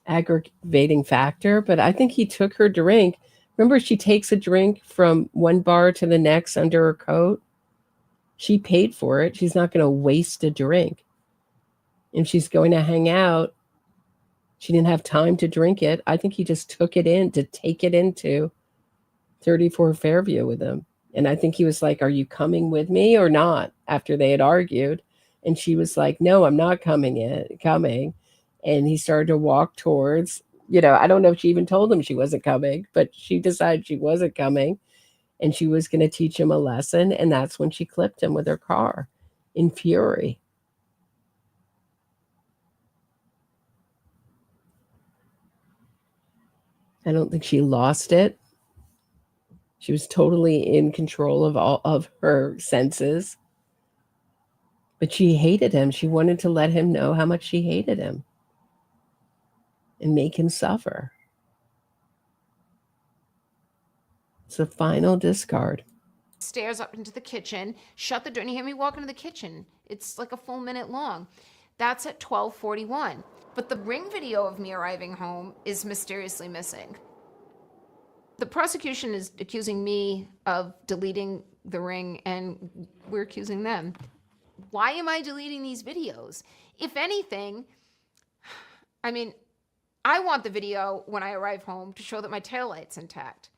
aggravating factor, but I think he took her drink. Remember, she takes a drink from one bar to the next under her coat. She paid for it. She's not going to waste a drink. If she's going to hang out, she didn't have time to drink it. I think he just took it in to take it into 34 Fairview with him. And I think he was like, are you coming with me or not? After they had argued. And she was like, no, I'm not coming. And he started to walk towards, I don't know if she even told him she wasn't coming, but she decided she wasn't coming and she was going to teach him a lesson. And that's when she clipped him with her car in fury. I don't think she lost it. She was totally in control of all of her senses. But she hated him. She wanted to let him know how much she hated him and make him suffer. It's the final discard. stairs up into the kitchen, shut the door, and you hear me walk into the kitchen. It's like a full minute long. That's at 12:41. But the ring video of me arriving home is mysteriously missing. The prosecution is accusing me of deleting the ring, and we're accusing them. Why am I deleting these videos? If anything, I mean, I want the video when I arrive home to show that my taillight's intact.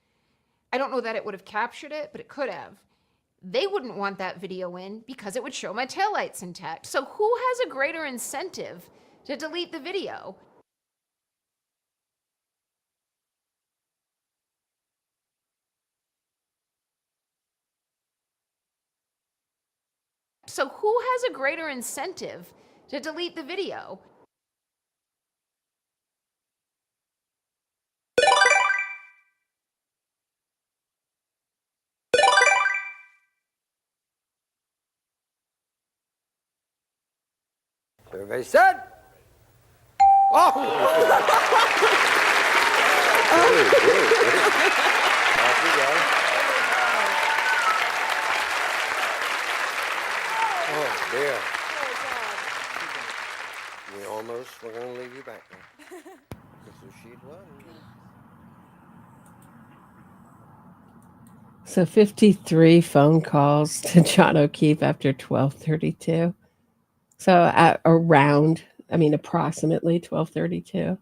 I don't know that it would have captured it, but it could have. They wouldn't want that video in because it would show my taillight's intact. So who has a greater incentive to delete the video? So who has a greater incentive to delete the video? Everybody set? Oh! Oh, dear. We almost were going to leave you back there. Because she'd won. So 53 phone calls to John O'Keefe after 12:32. So at around, approximately 12:32.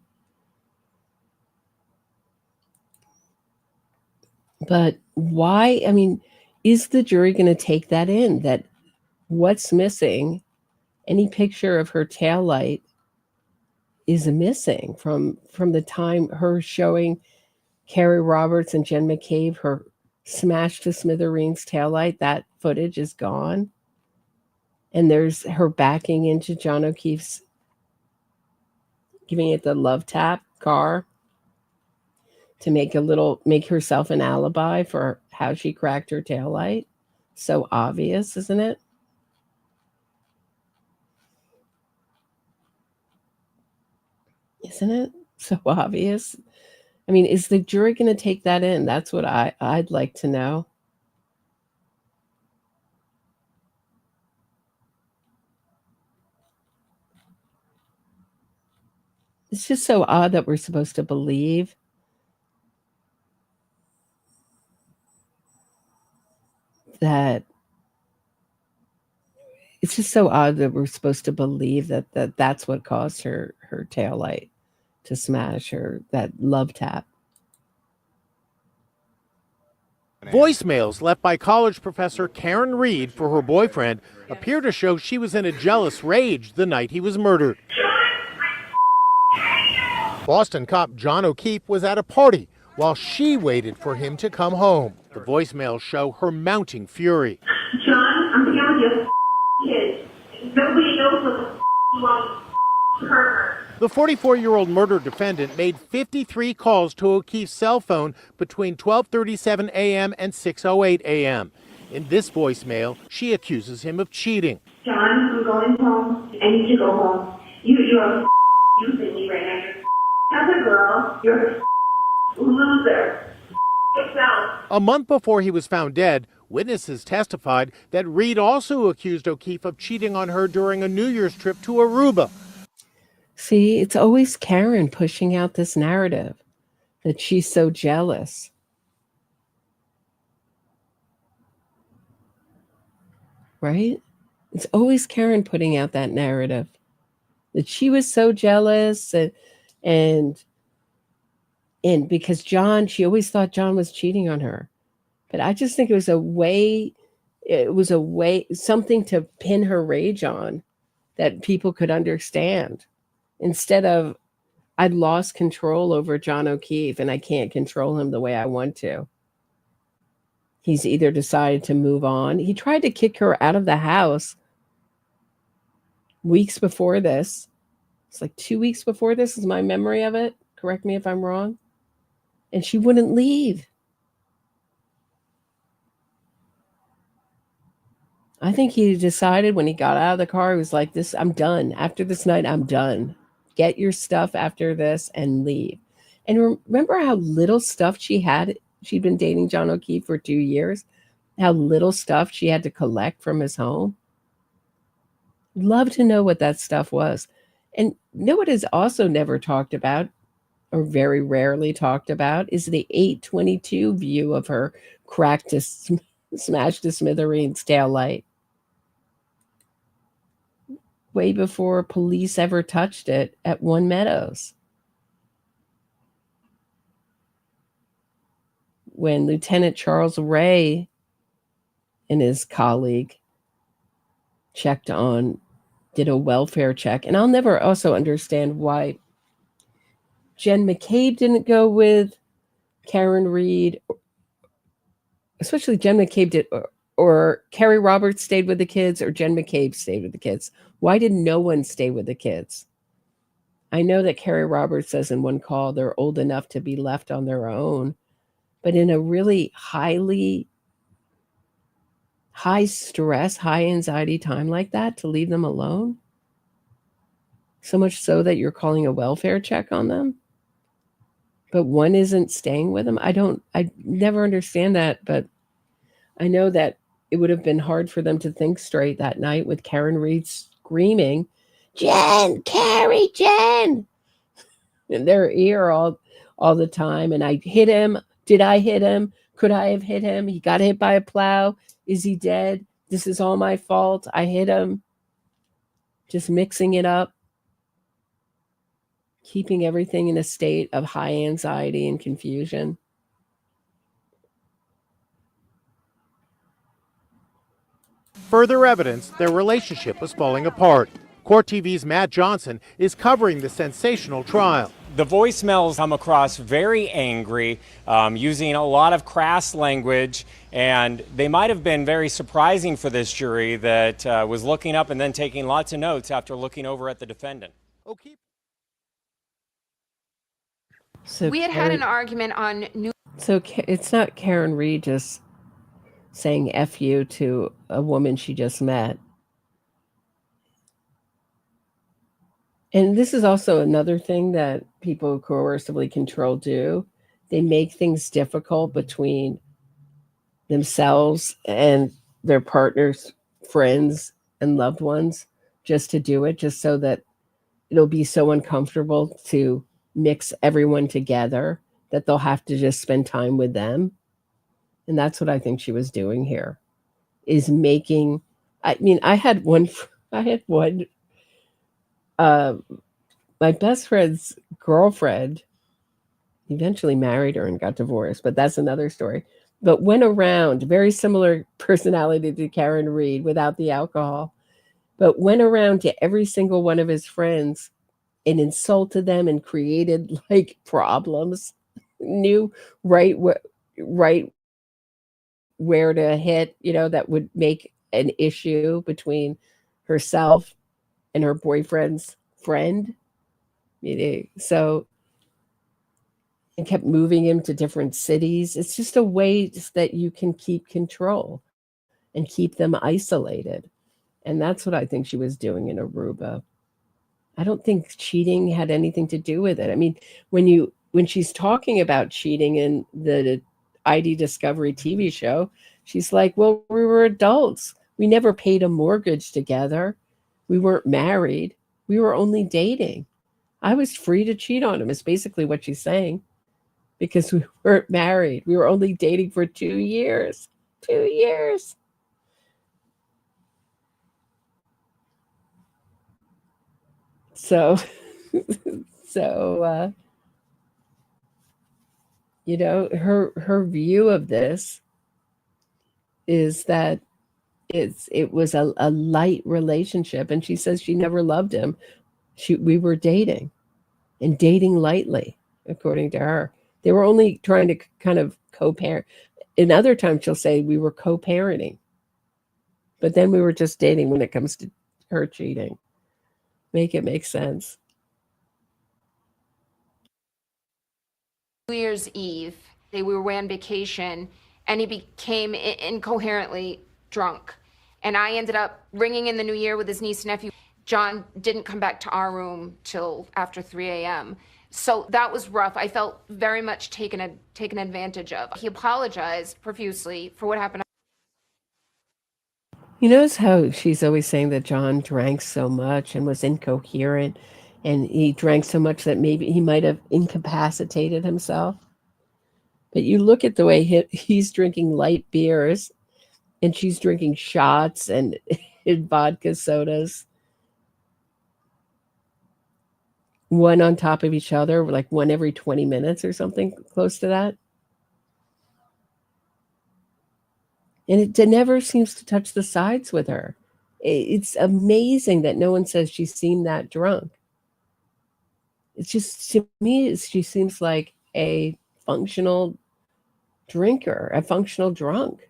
But why? Is the jury going to take that in? That what's missing? Any picture of her taillight is missing from the time her showing Carrie Roberts and Jen McCabe her smashed to smithereens taillight. That footage is gone. And there's her backing into John O'Keefe's, giving it the love tap car to make herself an alibi for how she cracked her taillight. So obvious, isn't it? Isn't it so obvious? Is the jury going to take that in? That's what I'd like to know. It's just so odd that we're supposed to believe that. It's just so odd that we're supposed to believe that that's what caused her taillight to smash, her that love tap. Voicemails left by college professor Karen Reed for her boyfriend appear to show she was in a jealous rage the night he was murdered. Boston cop John O'Keefe was at a party while she waited for him to come home. The voicemails show her mounting fury. John, I'm here with your kids. Nobody knows what the you want. The 44-year-old murder defendant made 53 calls to O'Keefe's cell phone between 12:37 a.m. and 6:08 a.m. In this voicemail, she accuses him of cheating. John, I'm going home. I need to go home. You're using me right now. As a girl, you're a loser. Yourself. A month before he was found dead, witnesses testified that Reed also accused O'Keefe of cheating on her during a New Year's trip to Aruba. See, it's always Karen pushing out this narrative that she's so jealous. Right? It's always Karen putting out that narrative that she was so jealous and because John, she always thought John was cheating on her. But I just think it was a way, something to pin her rage on that people could understand. Instead of, I'd lost control over John O'Keefe and I can't control him the way I want to. He's either decided to move on. He tried to kick her out of the house weeks before this. It's like 2 weeks before this is my memory of it. Correct me if I'm wrong. And she wouldn't leave. I think he decided when he got out of the car, he was like, I'm done. After this night, I'm done. Get your stuff after this and leave. And remember how little stuff she had? She'd been dating John O'Keefe for 2 years. How little stuff she had to collect from his home. Love to know what that stuff was. And you know what is also never talked about, or very rarely talked about, is the 822 view of her cracked to smashed to smithereens taillight. Way before police ever touched it at One Meadows. When Lieutenant Charles Ray and his colleague did a welfare check. And I'll never also understand why Jen McCabe didn't go with Karen Reed, especially Jen McCabe did, or Carrie Roberts stayed with the kids, or Jen McCabe stayed with the kids. Why did no one stay with the kids? I know that Carrie Roberts says in one call they're old enough to be left on their own, but in a really high stress, high anxiety time like that, to leave them alone? So much so that you're calling a welfare check on them? But one isn't staying with them? I never understand that, but I know that it would have been hard for them to think straight that night with Karen Reed screaming, "Jen, Carrie, Jen!" in their ear all the time. And I hit him. Did I hit him? Could I have hit him? He got hit by a plow. Is he dead? This is all my fault. I hit him. Just mixing it up. Keeping everything in a state of high anxiety and confusion. Further evidence their relationship was falling apart. Court TV's Matt Johnson is covering the sensational trial. The voicemails come across very angry, using a lot of crass language, and they might have been very surprising for this jury that was looking up and then taking lots of notes after looking over at the defendant. So We had an argument on New. So it's not Karen Reed just saying F you to a woman she just met. And this is also another thing that people who coercively control do. They make things difficult between themselves and their partners, friends, and loved ones just to do it, just so that it'll be so uncomfortable to mix everyone together that they'll have to just spend time with them. And that's what I think she was doing here, is making, I had one, my best friend's girlfriend eventually married her and got divorced, but that's another story. But went around, very similar personality to Karen Reed without the alcohol, but went around to every single one of his friends and insulted them and created like problems, knew right where to hit, that would make an issue between herself and her boyfriend's friend. So, and kept moving him to different cities. It's just a way that you can keep control and keep them isolated. And that's what I think she was doing in Aruba. I don't think cheating had anything to do with it. I mean, when she's talking about cheating in the ID Discovery TV show, she's like, well, we were adults. We never paid a mortgage together. We weren't married. We were only dating. I was free to cheat on him, is basically what she's saying, because we weren't married. We were only dating for 2 years. 2 years. So, you know, her view of this is that it was a light relationship, and she says she never loved him. We were dating, and dating lightly, according to her. They were only trying to kind of co-parent. In other times, she'll say we were co-parenting, but then we were just dating when it comes to her cheating. Make it make sense. New Year's Eve, we were away on vacation, and he became incoherently drunk. And I ended up ringing in the new year with his niece and nephew. John didn't come back to our room till after 3 a.m. So that was rough. I felt very much taken advantage of. He apologized profusely for what happened. You notice how she's always saying that John drank so much and was incoherent, and he drank so much that maybe he might have incapacitated himself. But you look at the way he's drinking light beers, and she's drinking shots and vodka sodas, one on top of each other, like one every 20 minutes or something close to that. And it never seems to touch the sides with her. It's amazing that no one says she seemed that drunk. It's just, to me, she seems like a functional drinker, a functional drunk.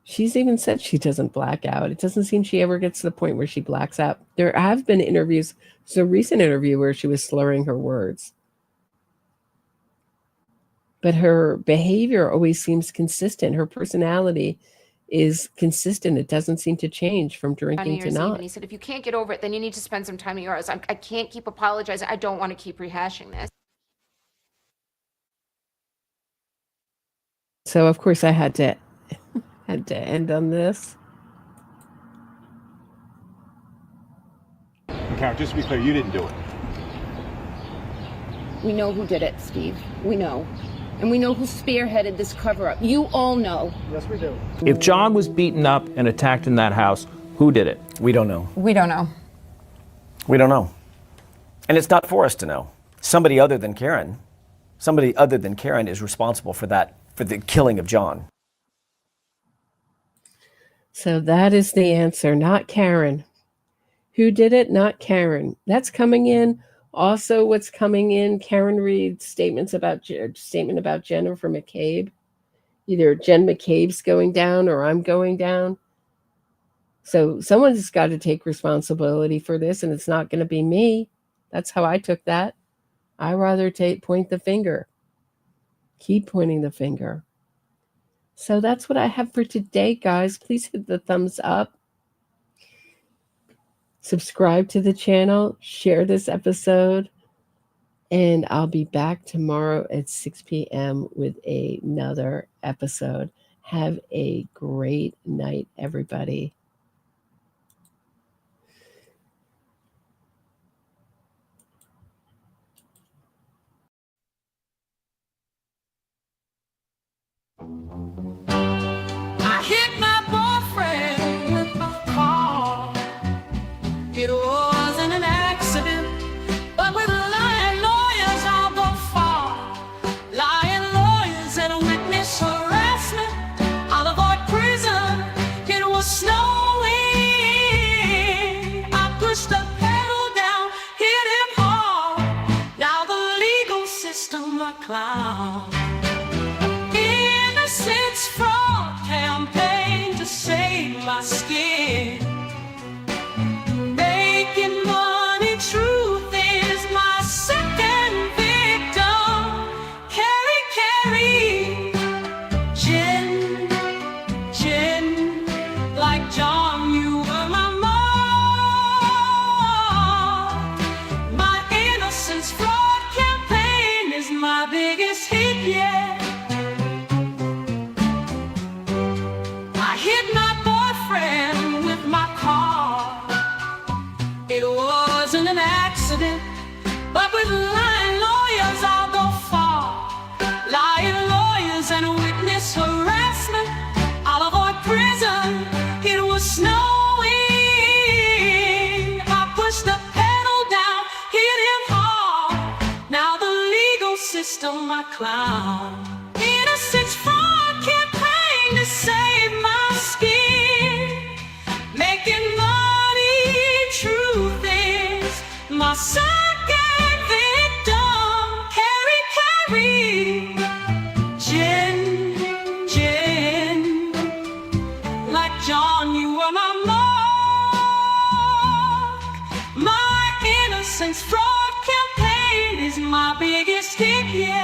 She's even said she doesn't black out. It doesn't seem she ever gets to the point where she blacks out. There have been interviews, there's a recent interview where she was slurring her words. But her behavior always seems consistent. Her personality is consistent. It doesn't seem to change from drinking to not. And he said, if you can't get over it, then you need to spend some time at yours. I can't keep apologizing. I don't want to keep rehashing this. So, of course, I had to end on this. Karen, just to be clear, you didn't do it. We know who did it, Steve. We know. And we know who spearheaded this cover-up. You all know. Yes, we do. If John was beaten up and attacked in that house, who did it? We don't know. We don't know. We don't know. And it's not for us to know. Somebody other than Karen is responsible for that, for the killing of John. So that is the answer, not Karen. Who did it? Not Karen. That's coming in. Also, what's coming in, Karen Reed's statement about Jennifer McCabe. Either Jen McCabe's going down or I'm going down. So someone's got to take responsibility for this, and it's not going to be me. That's how I took that. I rather point the finger. Keep pointing the finger. So that's what I have for today, guys. Please hit the thumbs up. Subscribe to the channel, share this episode, and I'll be back tomorrow at 6 p.m. with another episode. Have a great night, everybody. I hit my boyfriend with my car. It wasn't an accident, but with lying lawyers I'll go far. Lying lawyers and witness harassment, I'll avoid prison. It was snowing. I pushed the pedal down, hit him hard. Now the legal system a clown. Innocence from accident. But with lying lawyers, I'll go far. Lying lawyers and witness harassment, I'll avoid prison. It was snowing. I pushed the pedal down, hit him hard. Now the legal system, my clown. Innocence fraud campaign to save my skin. Making money, truth is my second victim. Carry, Jen, like John, you were my mark. My innocence fraud campaign is my biggest hit, yeah.